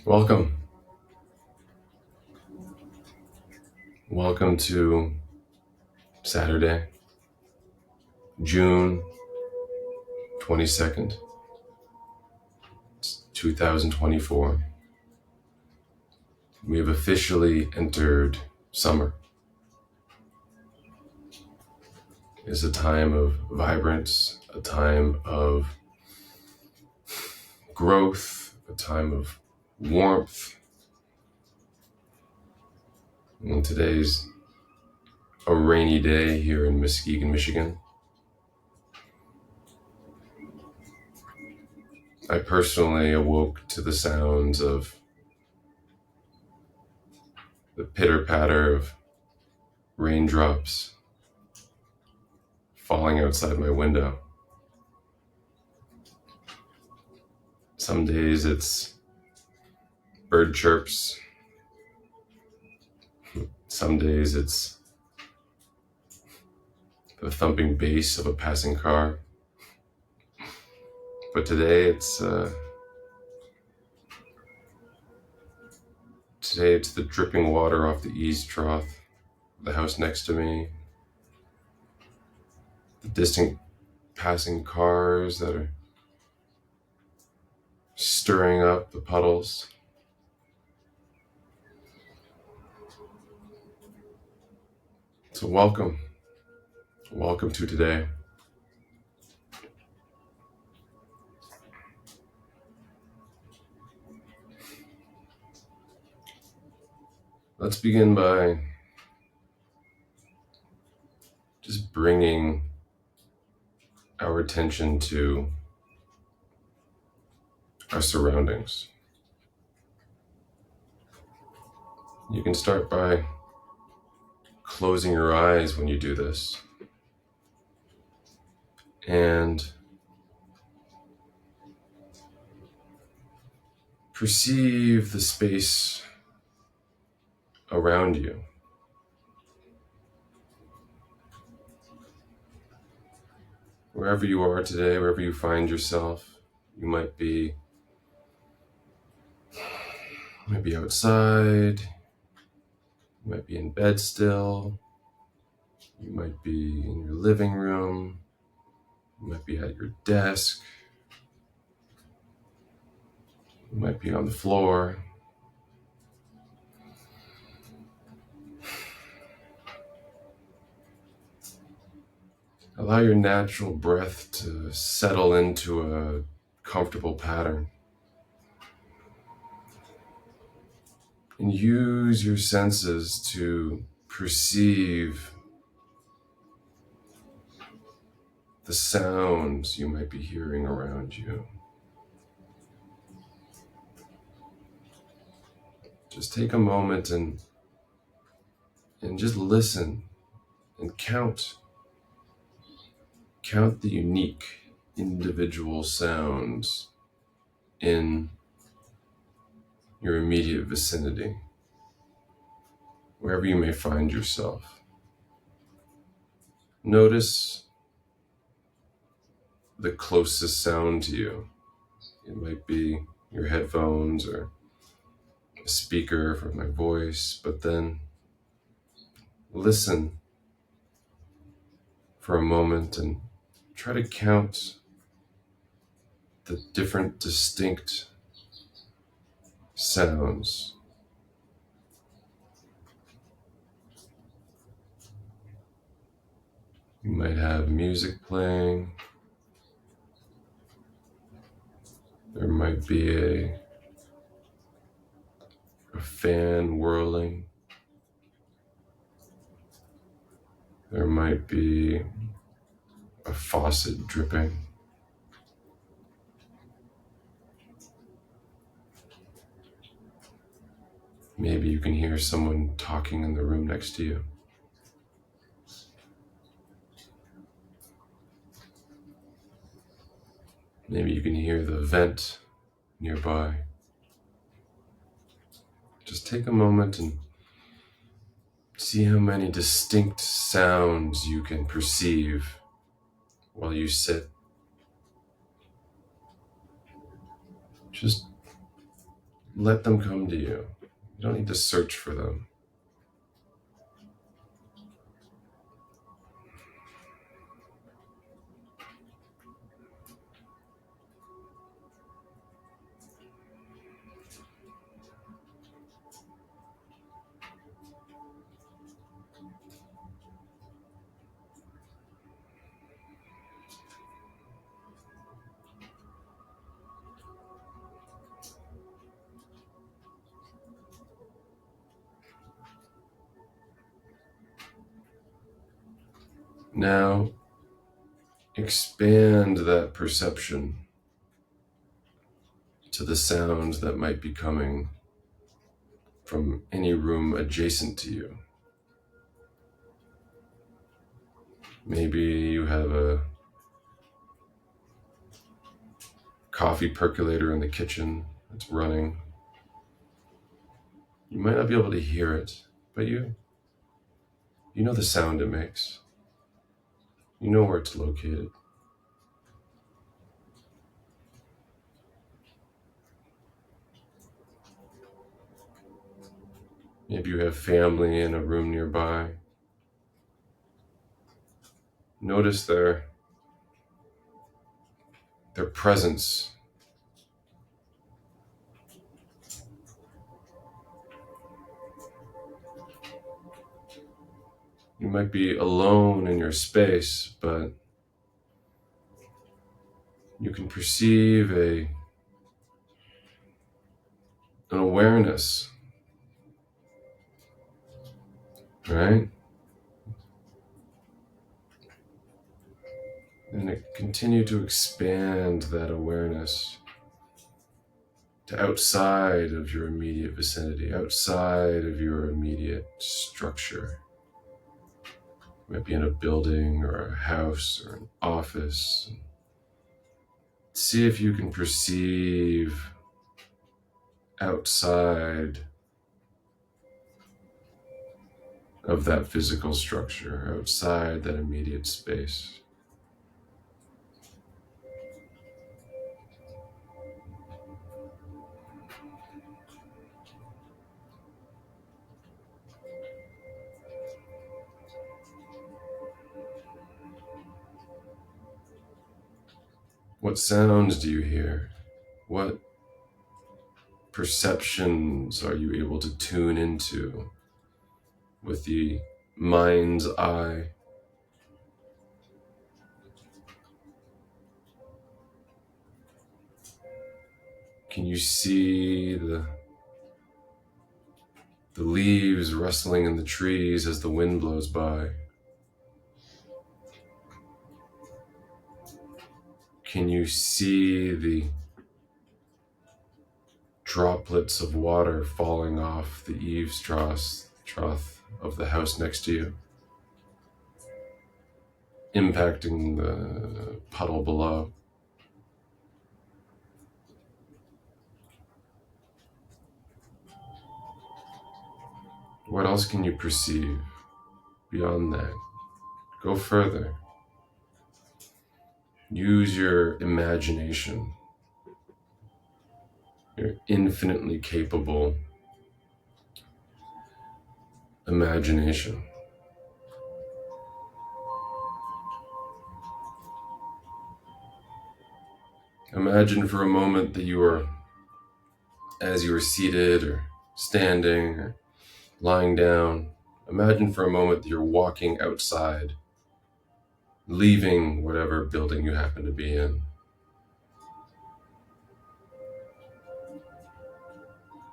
Welcome. Welcome to Saturday, June 22nd, 2024. We have officially entered summer. It's a time of vibrance, a time of growth, a time of warmth. And today's a rainy day here in Muskegon, Michigan. I personally awoke to the sounds of the pitter-patter of raindrops falling outside my window. Some days it's bird chirps. Some days it's the thumping bass of a passing car. But today it's the dripping water off the eaves trough, the house next to me, the distant passing cars that are stirring up the puddles. So welcome to today. Let's begin by just bringing our attention to our surroundings. You can start by closing your eyes when you do this and perceive the space around you. Wherever you are today, wherever you find yourself, you might be outside, you might be in bed still, you might be in your living room, you might be at your desk, you might be on the floor. Allow your natural breath to settle into a comfortable pattern. And use your senses to perceive the sounds you might be hearing around you. Just take a moment and just listen and count the unique individual sounds in your immediate vicinity, wherever you may find yourself. Notice the closest sound to you. It might be your headphones or a speaker for my voice, but then listen for a moment and try to count the different distinct sounds. You might have music playing. There might be a fan whirling. There might be a faucet dripping. Maybe you can hear someone talking in the room next to you. Maybe you can hear the vent nearby. Just take a moment and see how many distinct sounds you can perceive while you sit. Just let them come to you. You don't need to search for them. Now, expand that perception to the sounds that might be coming from any room adjacent to you. Maybe you have a coffee percolator in the kitchen that's running. You might not be able to hear it, but you know the sound it makes. You know where it's located. Maybe you have family in a room nearby. Notice their presence. You might be alone in your space, but you can perceive an awareness, right? And continue to expand that awareness to outside of your immediate vicinity, outside of your immediate structure. You might be in a building or a house or an office. See if you can perceive outside of that physical structure, outside that immediate space. What sounds do you hear? What perceptions are you able to tune into with the mind's eye? Can you see the leaves rustling in the trees as the wind blows by? Can you see the droplets of water falling off the eaves trough of the house next to you, impacting the puddle below? What else can you perceive beyond that? Go further. Use your imagination. You're infinitely capable imagination. Imagine for a moment that you are, as you are seated or standing or lying down, imagine for a moment that you're walking outside, leaving whatever building you happen to be in,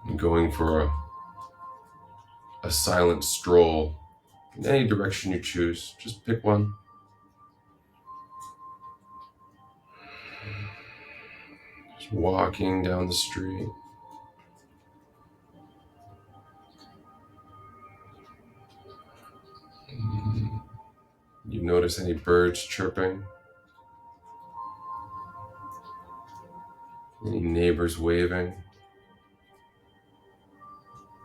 and going for a silent stroll in any direction you choose. Just pick one. Just walking down the street. You notice any birds chirping? Any neighbors waving?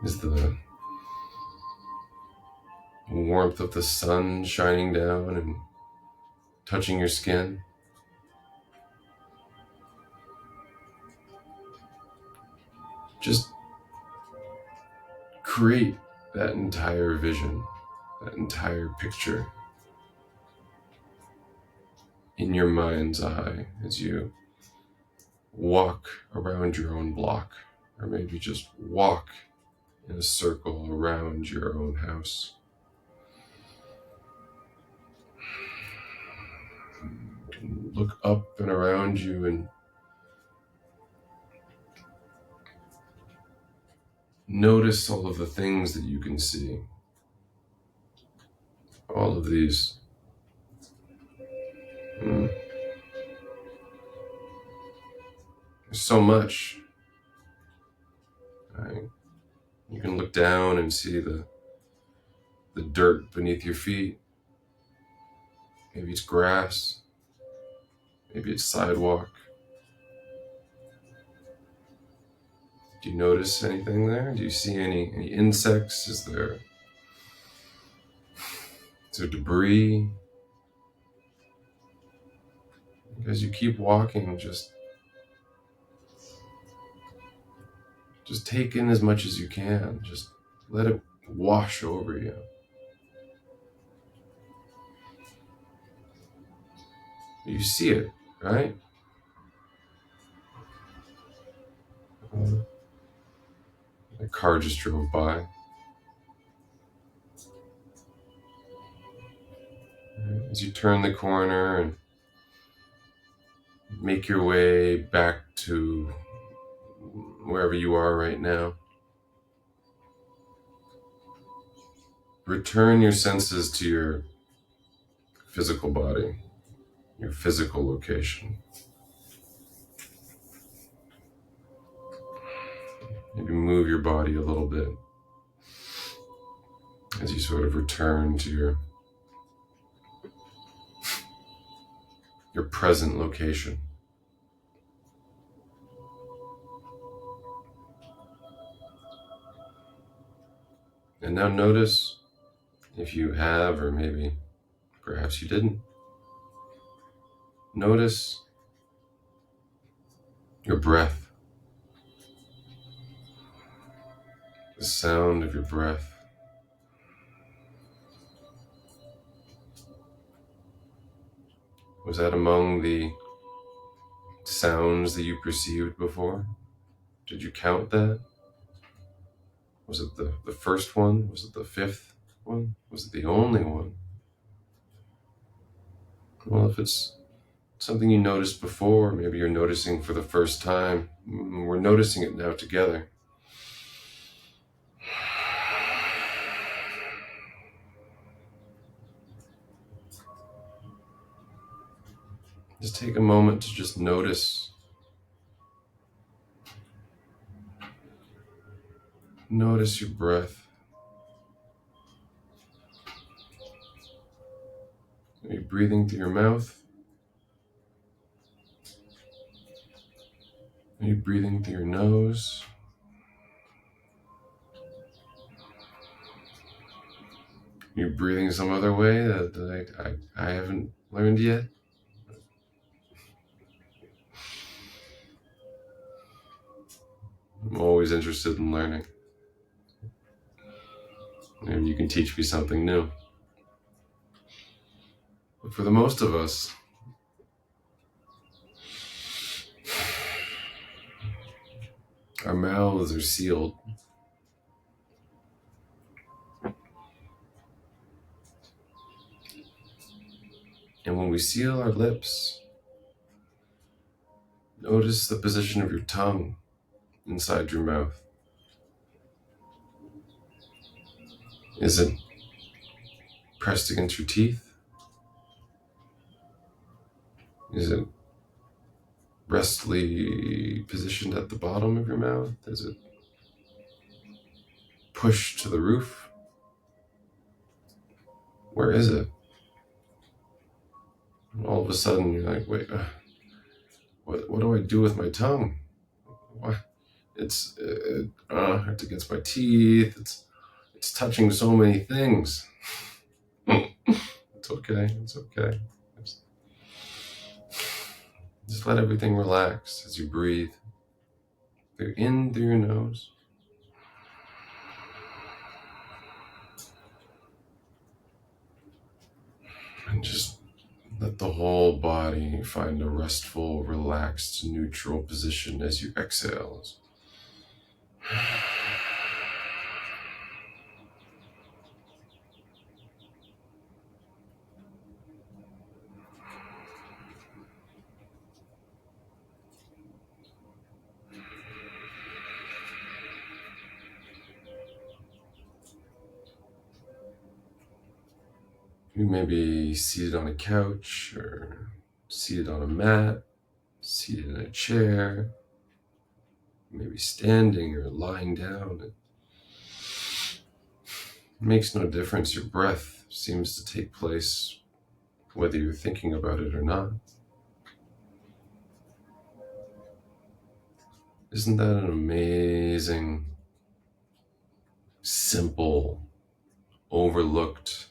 Is the warmth of the sun shining down and touching your skin? Just create that entire vision, that entire picture in your mind's eye as you walk around your own block, or maybe just walk in a circle around your own house. Look up and around you and notice all of the things that you can see. All of these. There's so much. Right? You can look down and see the dirt beneath your feet. Maybe it's grass. Maybe it's sidewalk. Do you notice anything there? Do you see any insects? Is there debris? As you keep walking, just take in as much as you can. Just let it wash over you. You see it, right? A car just drove by. As you turn the corner and make your way back to wherever you are right now, return your senses to your physical body, your physical location. Maybe move your body a little bit as you sort of return to your present location. And now notice, if you have, or maybe perhaps you didn't, notice your breath, the sound of your breath. Was that among the sounds that you perceived before? Did you count that? Was it the first one? Was it the fifth one? Was it the only one? Well, if it's something you noticed before, maybe you're noticing for the first time, we're noticing it now together. Just take a moment to just notice. Notice your breath. Are you breathing through your mouth? Are you breathing through your nose? Are you breathing some other way that I haven't learned yet? I'm always interested in learning. Maybe you can teach me something new. But for the most of us, our mouths are sealed. And when we seal our lips, notice the position of your tongue inside your mouth. Is it pressed against your teeth? Is it restfully positioned at the bottom of your mouth? Is it pushed to the roof? Where is it? And all of a sudden, you're like, wait, what do I do with my tongue? What? It's against my teeth. It's touching so many things. It's okay. It's okay. Just let everything relax as you breathe. In through your nose. And just let the whole body find a restful, relaxed, neutral position as you exhale. You may be seated on a couch or seated on a mat, seated in a chair, maybe standing or lying down. It makes no difference. Your breath seems to take place whether you're thinking about it or not. Isn't that an amazing, simple, overlooked,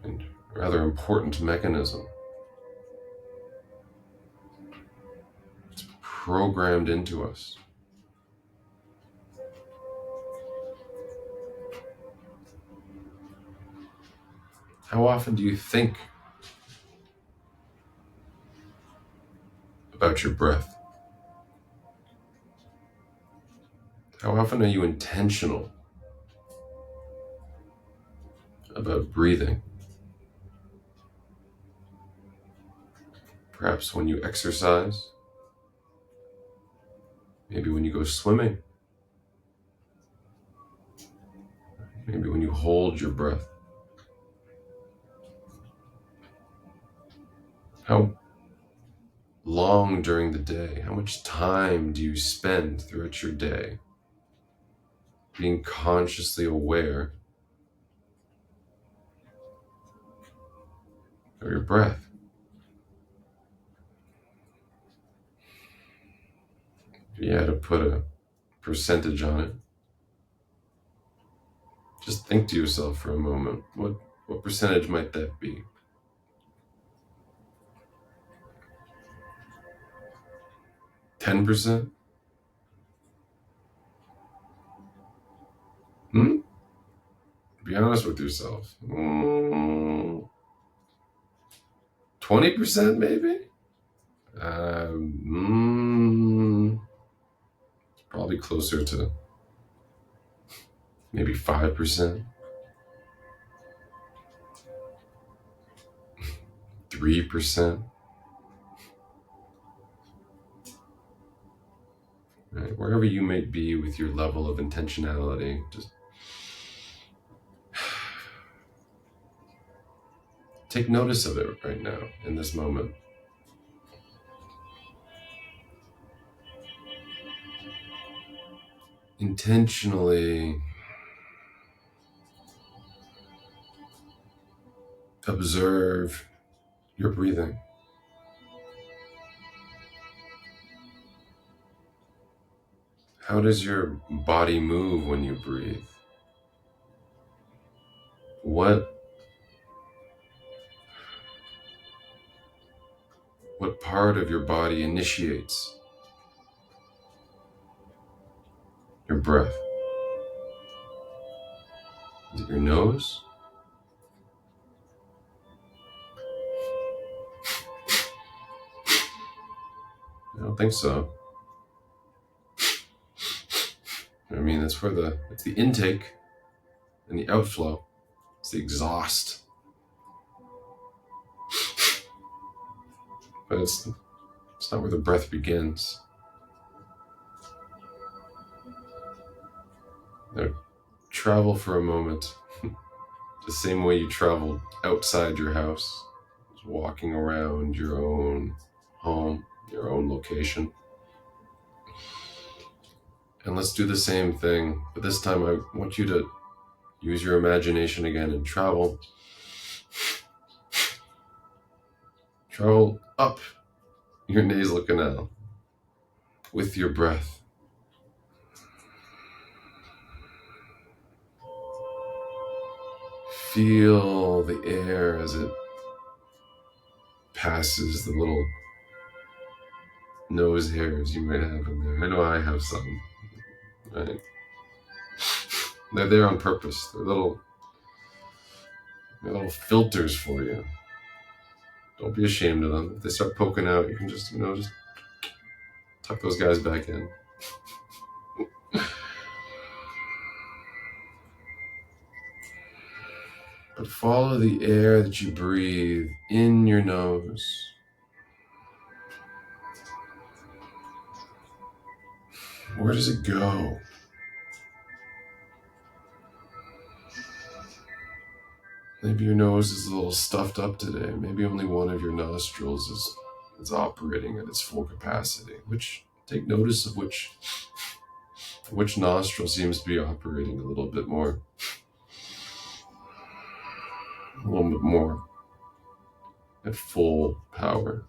and rather important mechanism? It's programmed into us. How often do you think about your breath? How often are you intentional about breathing? Perhaps when you exercise, maybe when you go swimming, maybe when you hold your breath. How long during the day, how much time do you spend throughout your day being consciously aware of your breath? If you had to put a percentage on it, just think to yourself for a moment, what percentage might that be? 10%? Be honest with yourself. 20% maybe? Probably closer to maybe 5%, 3%. Right? Wherever you may be with your level of intentionality, just take notice of it right now in this moment. Intentionally observe your breathing. How does your body move when you breathe? What part of your body initiates your breath? Is it your nose? I don't think so. I mean, it's the intake and the outflow. It's the exhaust. But it's not where the breath begins. Now, travel for a moment the same way you traveled outside your house, just walking around your own home, your own location. And let's do the same thing, but this time I want you to use your imagination again and travel up your nasal canal with your breath. Feel the air as it passes the little nose hairs you might have in there. I know I have some, right? They're there on purpose. They're little filters for you. Don't be ashamed of them. If they start poking out, you can just tuck those guys back in. But follow the air that you breathe in your nose. Where does it go? Maybe your nose is a little stuffed up today. Maybe only one of your nostrils is operating at its full capacity. Take notice of which nostril seems to be operating a little bit more at full power.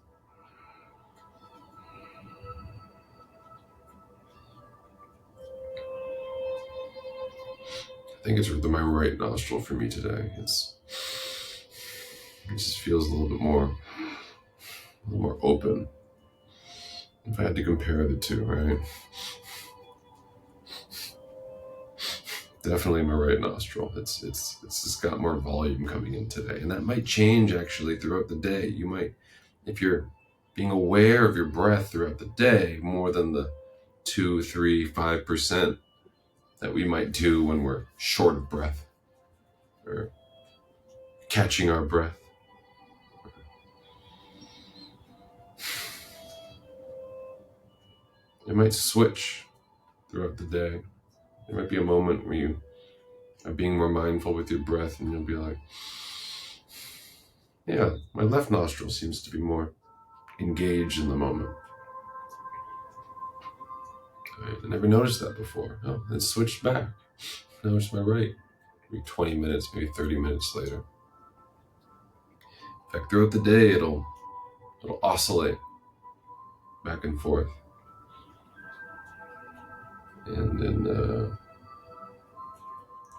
I think it's my right nostril for me today. It just feels a little more open. If I had to compare the two, right? Definitely my right nostril. It's just got more volume coming in today, and that might change actually throughout the day. You might, if you're being aware of your breath throughout the day, more than the 2, 3, 5% that we might do when we're short of breath or catching our breath. It might switch throughout the day. There might be a moment where you are being more mindful with your breath, and you'll be like, yeah, my left nostril seems to be more engaged in the moment. I never noticed that before. Oh, it switched back. Now it's my right. Maybe 20 minutes, maybe 30 minutes later. In fact, throughout the day, it'll oscillate back and forth. And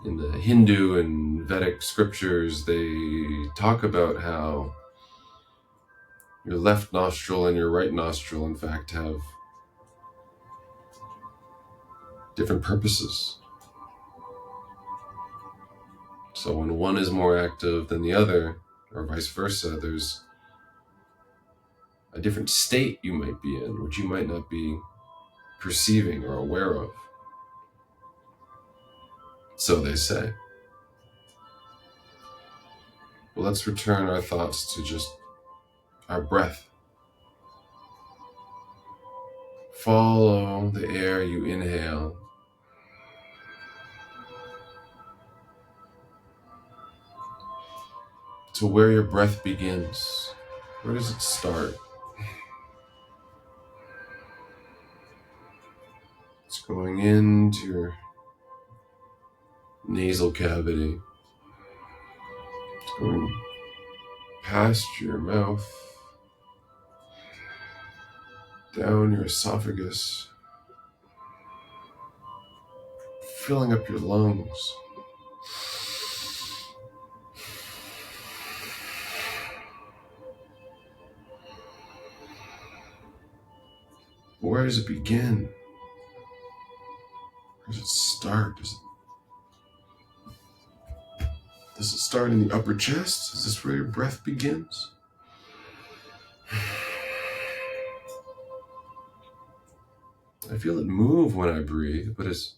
in the Hindu and Vedic scriptures, they talk about how your left nostril and your right nostril, in fact, have different purposes. So when one is more active than the other, or vice versa, there's a different state you might be in, which you might not be perceiving or aware of. So they say. Well, let's return our thoughts to just our breath. Follow the air you inhale to where your breath begins. Where does it start? It's going into your nasal cavity. It's going past your mouth, down your esophagus, filling up your lungs. Where does it begin? Where does it start? Does it start in the upper chest? Is this where your breath begins? I feel it move when I breathe, but is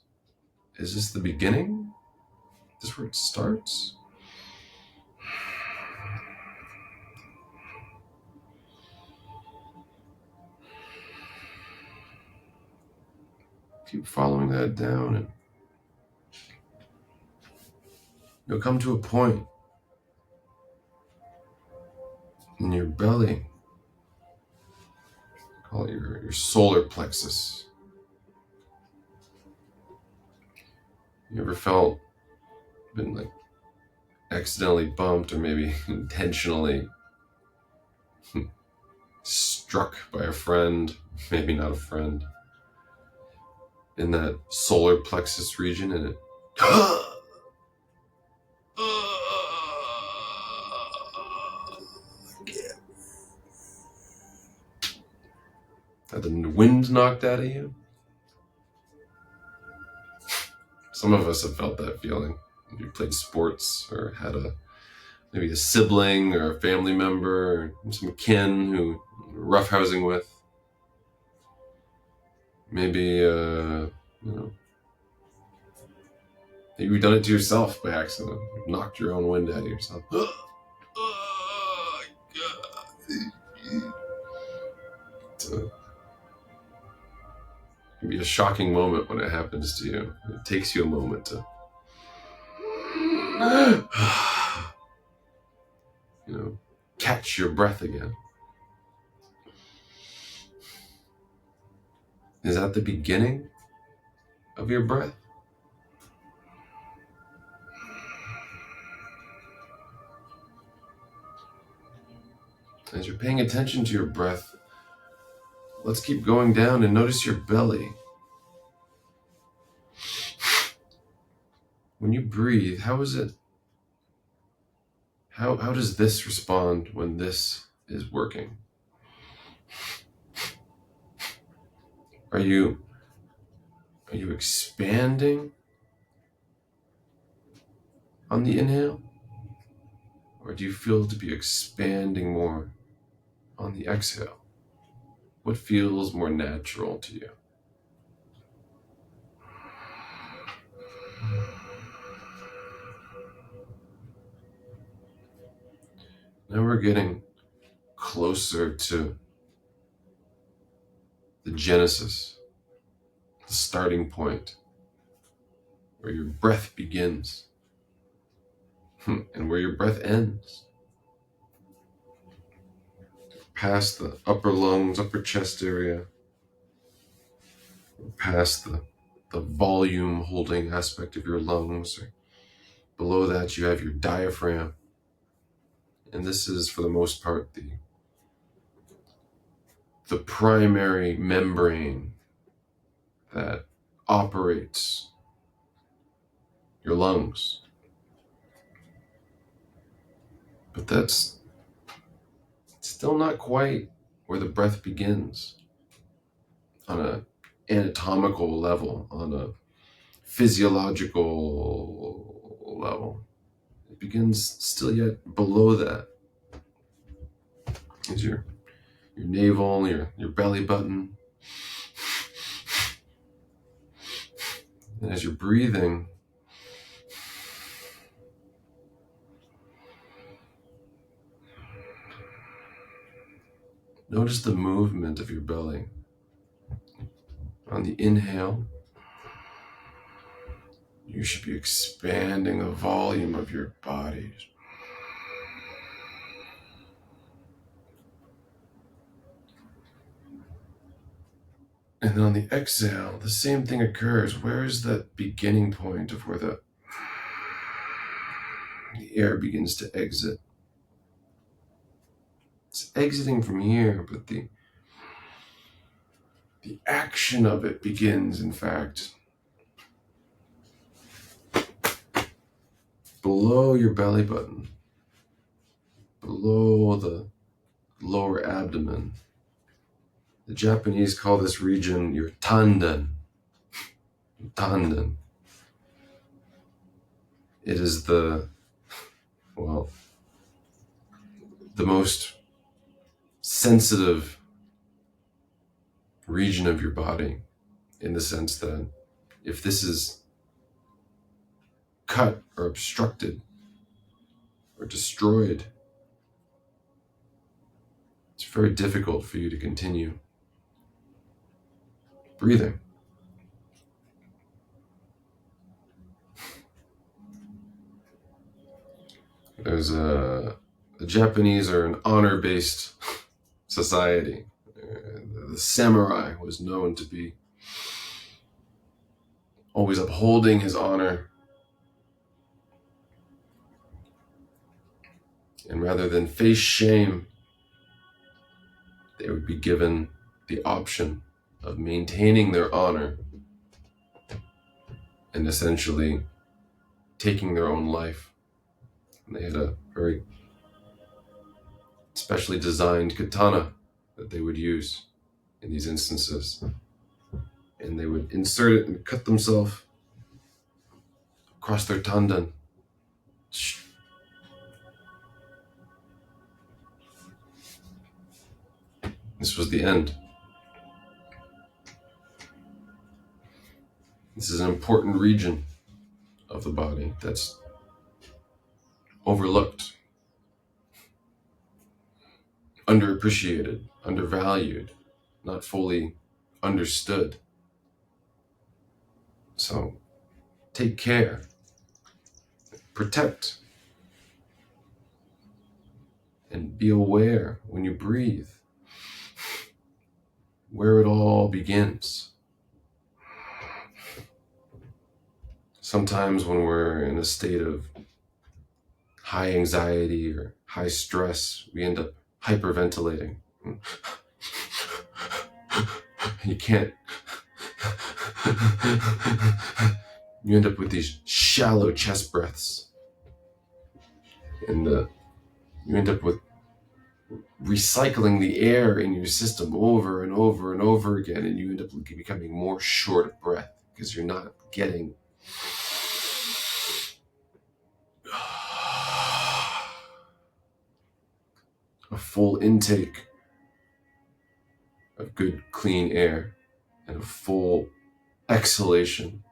this the beginning? Is this where it starts? Keep following that down, and you'll come to a point in your belly, call it your solar plexus. You ever been like accidentally bumped or maybe intentionally struck by a friend, maybe not a friend, in that solar plexus region, and it had the wind knocked out of you? Some of us have felt that feeling. If you played sports or had maybe a sibling or a family member or some kin who you're roughhousing with. Maybe, maybe you've done it to yourself by accident. You've knocked your own wind out of yourself. It can be a shocking moment when it happens to you. It takes you a moment to catch your breath again. Is that the beginning of your breath? As you're paying attention to your breath, let's keep going down and notice your belly. When you breathe, how is it? How does this respond when this is working? Are you expanding on the inhale? Or do you feel to be expanding more on the exhale? What feels more natural to you? Now we're getting closer to the genesis, the starting point, where your breath begins and where your breath ends. Past the upper lungs, upper chest area, past the volume holding aspect of your lungs. Below that, you have your diaphragm. And this is, for the most part, the primary membrane that operates your lungs. But that's still not quite where the breath begins on an anatomical level, on a physiological level. It begins still yet below that. Is your navel, your belly button. And as you're breathing, notice the movement of your belly. On the inhale, you should be expanding the volume of your body. And then on the exhale, the same thing occurs. Where is that beginning point of where the air begins to exit? It's exiting from here, but the action of it begins, in fact, below your belly button, below the lower abdomen. The Japanese call this region your tanden. Tanden. It is the Well, the most sensitive region of your body, in the sense that if this is cut or obstructed or destroyed, it's very difficult for you to continue breathing. The Japanese are an honor-based society. The samurai was known to be always upholding his honor. And rather than face shame, they would be given the option of maintaining their honor and essentially taking their own life. And they had a very specially designed katana that they would use in these instances. And they would insert it and cut themselves across their tendon. This was the end. This is an important region of the body that's overlooked, underappreciated, undervalued, not fully understood. So take care, protect, and be aware when you breathe where it all begins. Sometimes when we're in a state of high anxiety or high stress, we end up hyperventilating. You can't. You end up with these shallow chest breaths. And you end up with recycling the air in your system over and over and over again, and you end up becoming more short of breath because you're not getting a full intake of good, clean air and a full exhalation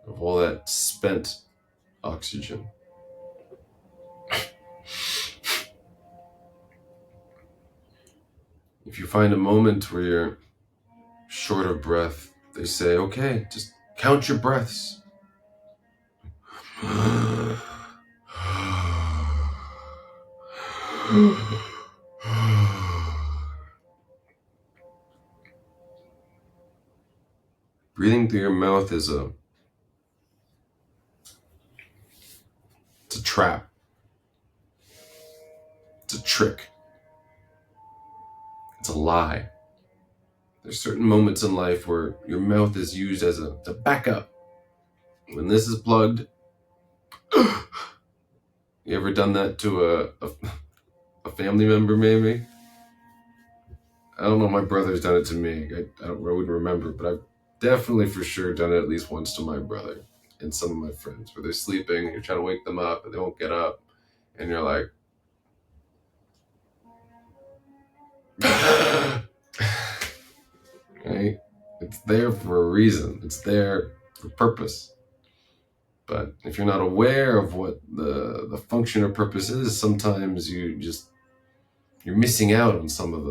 of all that spent oxygen. If you find a moment where you're short of breath, they say, okay, just count your breaths. Breathing through your mouth is it's a trap. It's a trick. It's a lie. There's certain moments in life where your mouth is used as a backup. When this is plugged, you ever done that to a family member maybe? I don't know, my brother's done it to me. I wouldn't remember, but I've definitely for sure done it at least once to my brother and some of my friends where they're sleeping, you're trying to wake them up and they won't get up, and you're like, right? It's there for a reason. It's there for purpose. But if you're not aware of what the function or purpose is, sometimes you're missing out on some of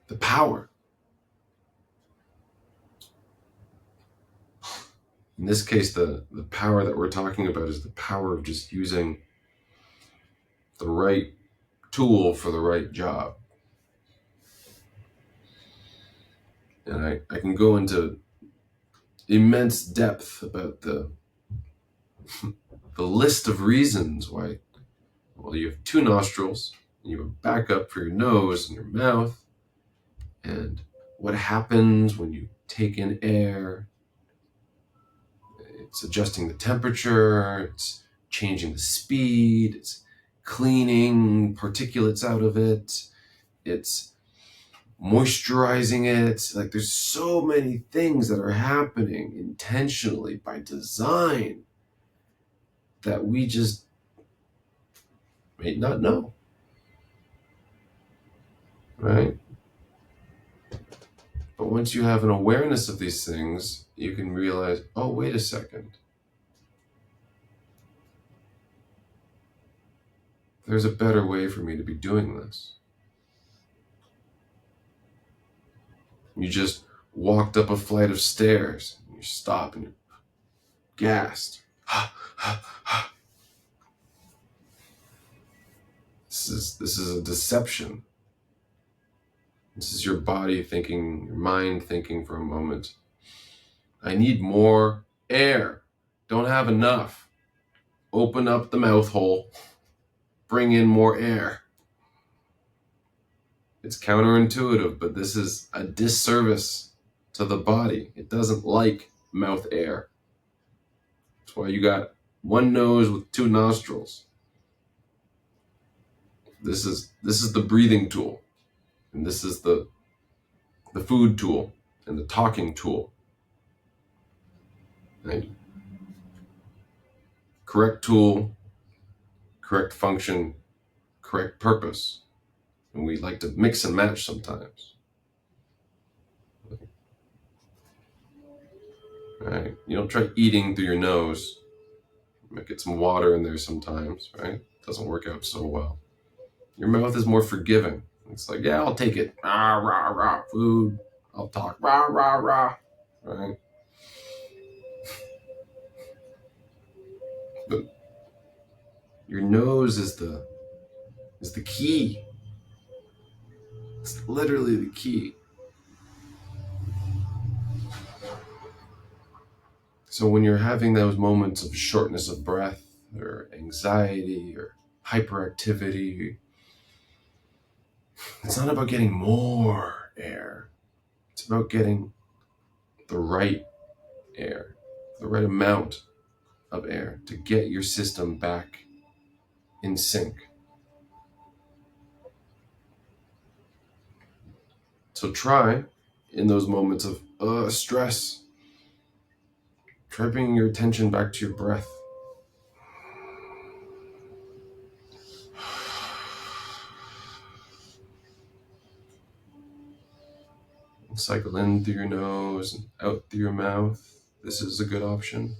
the power. In this case, the power that we're talking about is the power of just using the right tool for the right job. And I can go into immense depth about the list of reasons why, well, you have two nostrils, and you have a backup for your nose and your mouth, and what happens when you take in air. It's adjusting the temperature, it's changing the speed, it's cleaning particulates out of it, it's moisturizing it. Like, there's so many things that are happening intentionally by design that we just may not know, right? But once you have an awareness of these things, you can realize, oh, wait a second. There's a better way for me to be doing this. You just walked up a flight of stairs, and you stop and you're gassed. This is a deception. This is your body thinking, your mind thinking for a moment, I need more air. Don't have enough. Open up the mouth hole. Bring in more air. It's counterintuitive, but this is a disservice to the body. It doesn't like mouth air. That's why you got one nose with two nostrils. This is the breathing tool. And this is the food tool and the talking tool. Right? Correct tool, correct function, correct purpose. And we like to mix and match sometimes. Right? You don't try eating through your nose. You might get some water in there sometimes, right? Doesn't work out so well. Your mouth is more forgiving. It's like, yeah, I'll take it. Rah, rah, rah, food. I'll talk. Rah, rah, rah. Right? But your nose is the key. It's literally the key. So when you're having those moments of shortness of breath or anxiety or hyperactivity, it's not about getting more air. It's about getting the right air, the right amount of air to get your system back in sync. So try, in those moments of stress, try bringing your attention back to your breath. Cycle in through your nose and out through your mouth. This is a good option.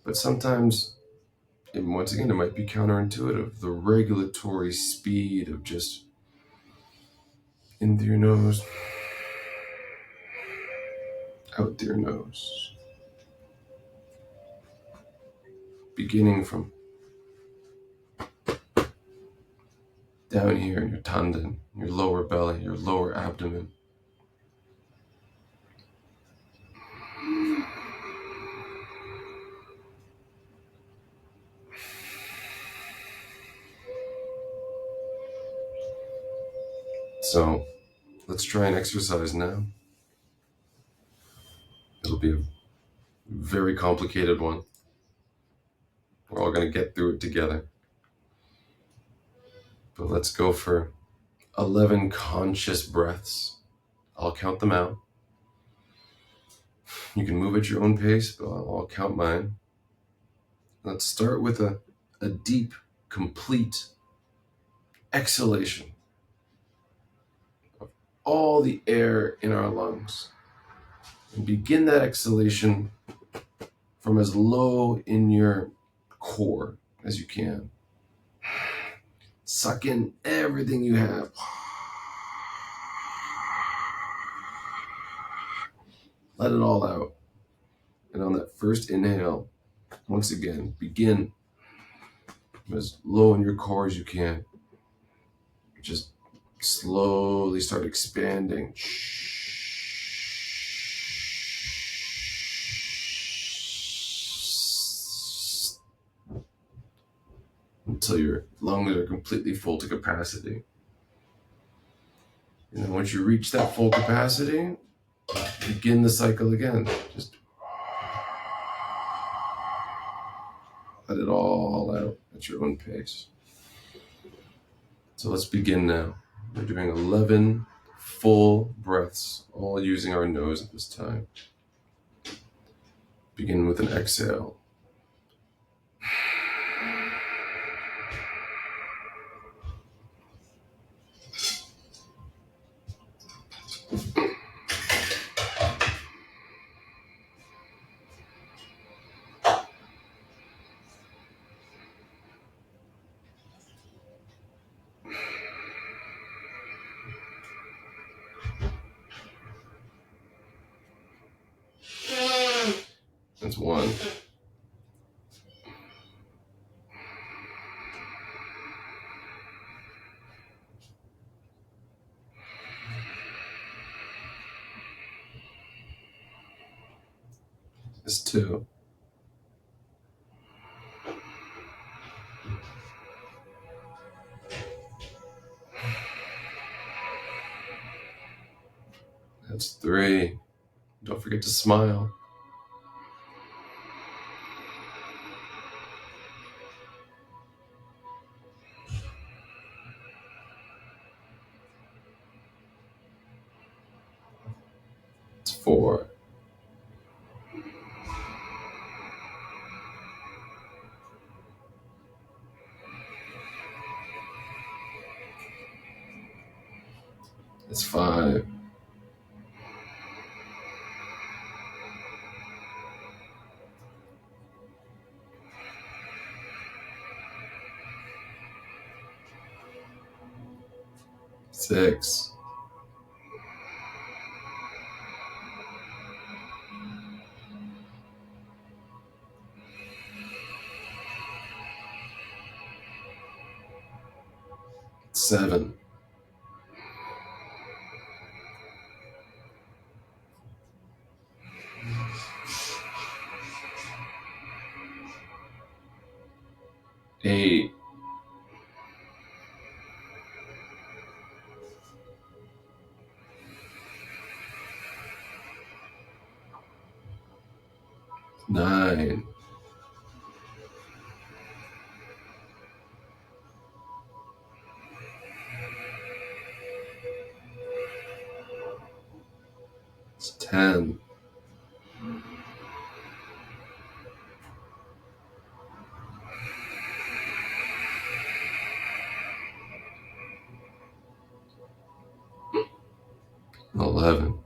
But sometimes, and once again, it might be counterintuitive. The regulatory speed of just in through your nose, out through your nose. Beginning from down here in your tendon, your lower belly, your lower abdomen. So let's try an exercise now. It'll be a very complicated one. We're all going to get through it together. But let's go for 11 conscious breaths. I'll count them out. You can move at your own pace, but I'll count mine. Let's start with a deep, complete exhalation of all the air in our lungs. And begin that exhalation from as low in your core as you can. Suck in everything you have. Let it all out. And on that first inhale, once again, begin as low in your core as you can. Just slowly start expanding. Until your lungs are completely full to capacity. And then once you reach that full capacity, begin the cycle again. Just let it all out at your own pace. So let's begin now. We're doing 11 full breaths, all using our nose at this time. Begin with an exhale. That's one. That's two. That's three. Don't forget to smile. It's four. It's five. Six. Seven. Eight. 9. 10. 11.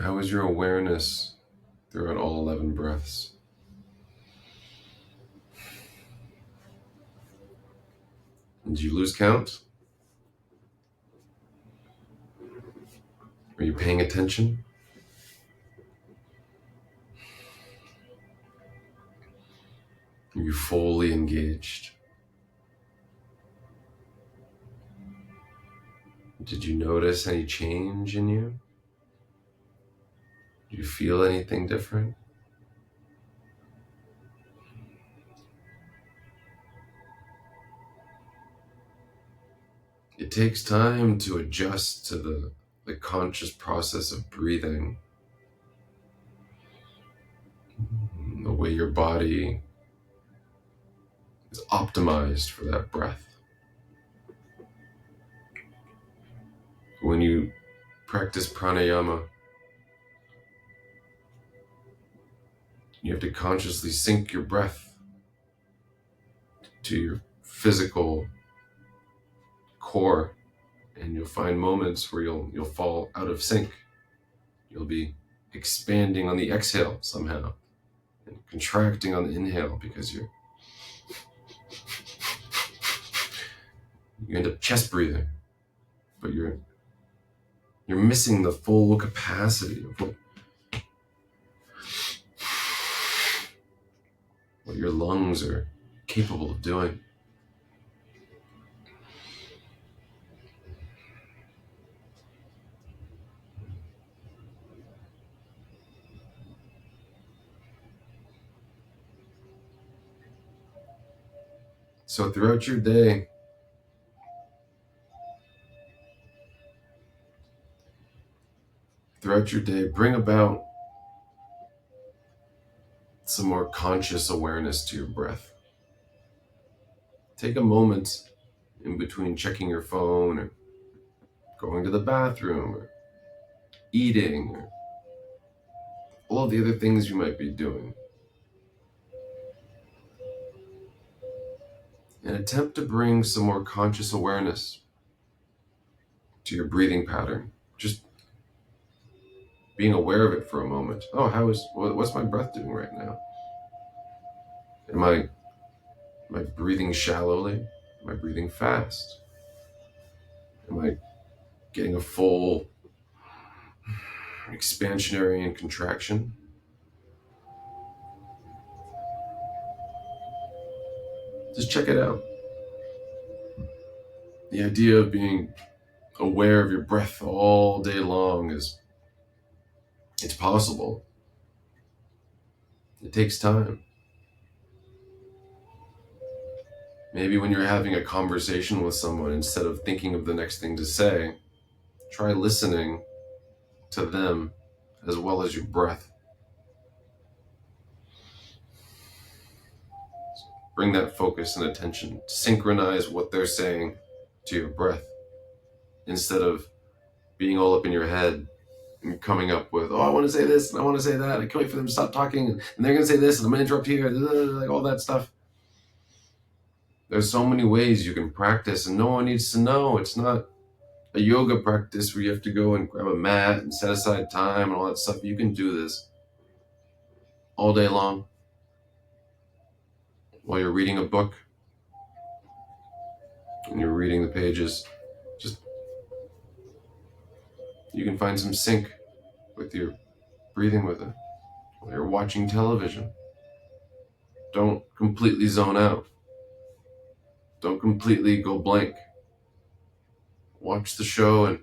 How is your awareness throughout all 11 breaths? Did you lose count? Are you paying attention? Are you fully engaged? Did you notice any change in you? Do you feel anything different? It takes time to adjust to the conscious process of breathing, the way your body is optimized for that breath. When you practice pranayama, you have to consciously sync your breath to your physical core, and you'll find moments where you'll fall out of sync. You'll be expanding on the exhale somehow and contracting on the inhale because you end up chest breathing, but you're missing the full capacity of what your lungs are capable of doing. So throughout your day, bring about some more conscious awareness to your breath. Take a moment in between checking your phone or going to the bathroom or eating or all of the other things you might be doing, and attempt to bring some more conscious awareness to your breathing pattern. Just being aware of it for a moment. Oh, what's my breath doing right now? Am I breathing shallowly? Am I breathing fast? Am I getting a full expansionary and contraction? Just check it out. The idea of being aware of your breath all day long it's possible. It takes time. Maybe when you're having a conversation with someone, instead of thinking of the next thing to say, try listening to them as well as your breath. Bring that focus and attention. Synchronize what they're saying to your breath instead of being all up in your head and coming up with, oh, I want to say this and I want to say that. I can't wait for them to stop talking and they're going to say this and I'm going to interrupt here, like all that stuff. There's so many ways you can practice and no one needs to know. It's not a yoga practice where you have to go and grab a mat and set aside time and all that stuff. You can do this all day long while you're reading a book and you're reading the pages. Just, you can find some sync with your breathing with it while you're watching television. Don't completely zone out. Don't completely go blank. Watch the show and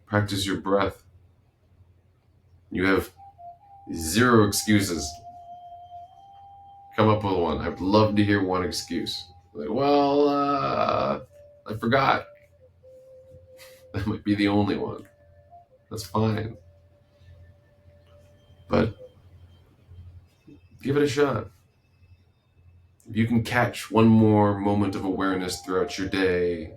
practice your breath. You have zero excuses. Come up with one. I'd love to hear one excuse. Like, well, I forgot. That might be the only one. That's fine. But give it a shot. If you can catch one more moment of awareness throughout your day,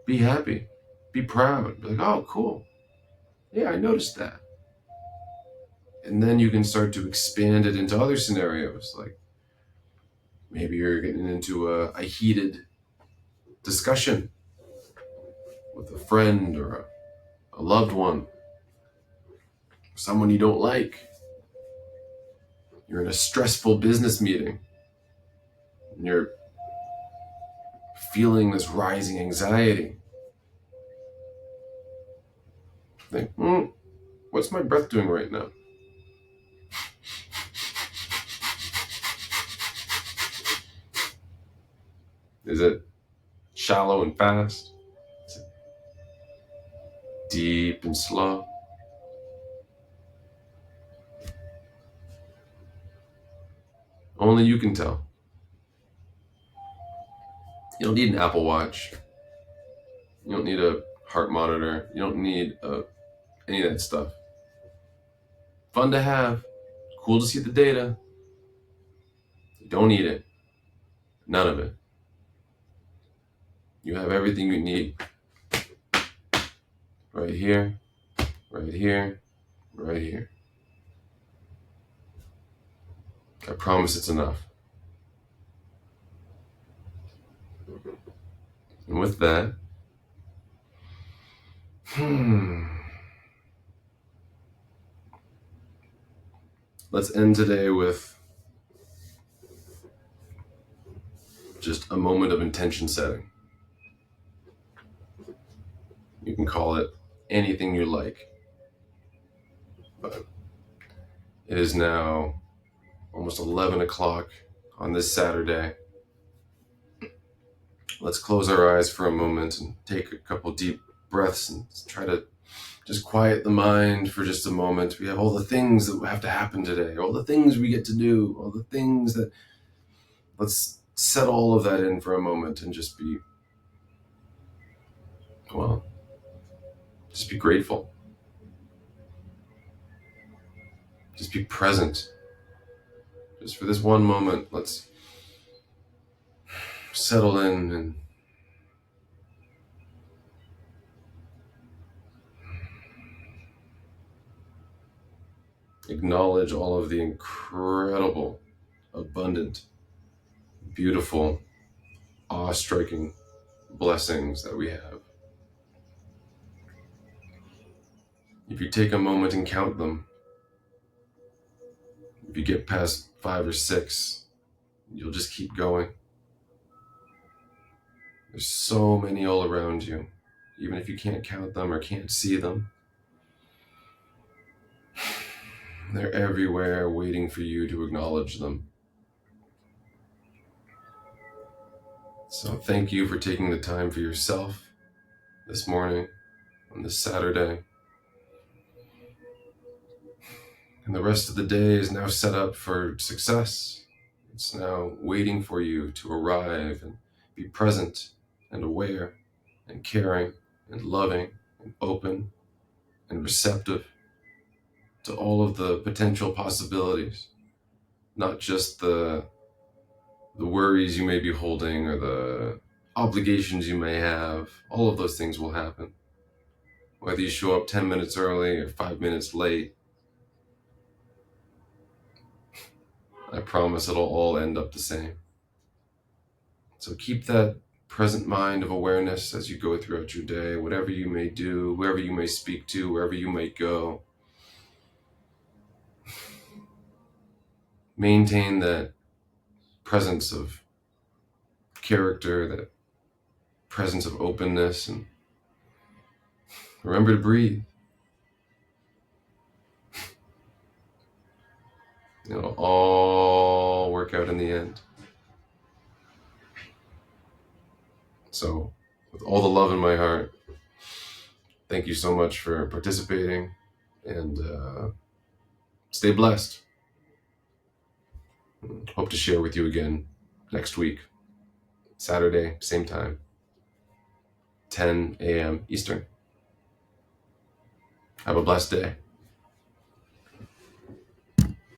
be happy. Be proud. Be like, oh, cool. Yeah, I noticed that. And then you can start to expand it into other scenarios. Like maybe you're getting into a heated discussion with a friend or a loved one, someone you don't like. You're in a stressful business meeting and you're feeling this rising anxiety. Think, what's my breath doing right now? Is it shallow and fast? Is it deep and slow? Only you can tell. You don't need an Apple Watch. You don't need a heart monitor. You don't need any of that stuff. Fun to have. Cool to see the data. You don't need it. None of it. You have everything you need. Right here, right here, right here. I promise it's enough. And with that, let's end today with just a moment of intention setting. You can call it anything you like. But it is now almost 11 o'clock on this Saturday. Let's close our eyes for a moment and take a couple deep breaths and try to just quiet the mind for just a moment. We have all the things that have to happen today, all the things we get to do, all the things that... Let's set all of that in for a moment and just be grateful. be present. Just for this one moment, let's settle in and acknowledge all of the incredible, abundant, beautiful, awe-striking blessings that we have. If you take a moment and count them, if you get past 5 or 6, you'll just keep going. There's so many all around you, even if you can't count them or can't see them. They're everywhere waiting for you to acknowledge them. So thank you for taking the time for yourself this morning, on this Saturday. And the rest of the day is now set up for success. It's now waiting for you to arrive and be present and aware and caring and loving and open and receptive to all of the potential possibilities, not just the worries you may be holding or the obligations you may have. All of those things will happen. Whether you show up 10 minutes early or 5 minutes late, I promise it'll all end up the same. So keep that present mind of awareness as you go throughout your day, whatever you may do, wherever you may speak to, wherever you may go. Maintain that presence of character, that presence of openness, and remember to breathe. It'll all work out in the end. So, with all the love in my heart, thank you so much for participating, and stay blessed. Hope to share with you again next week, Saturday, same time, 10 a.m. Eastern. Have a blessed day.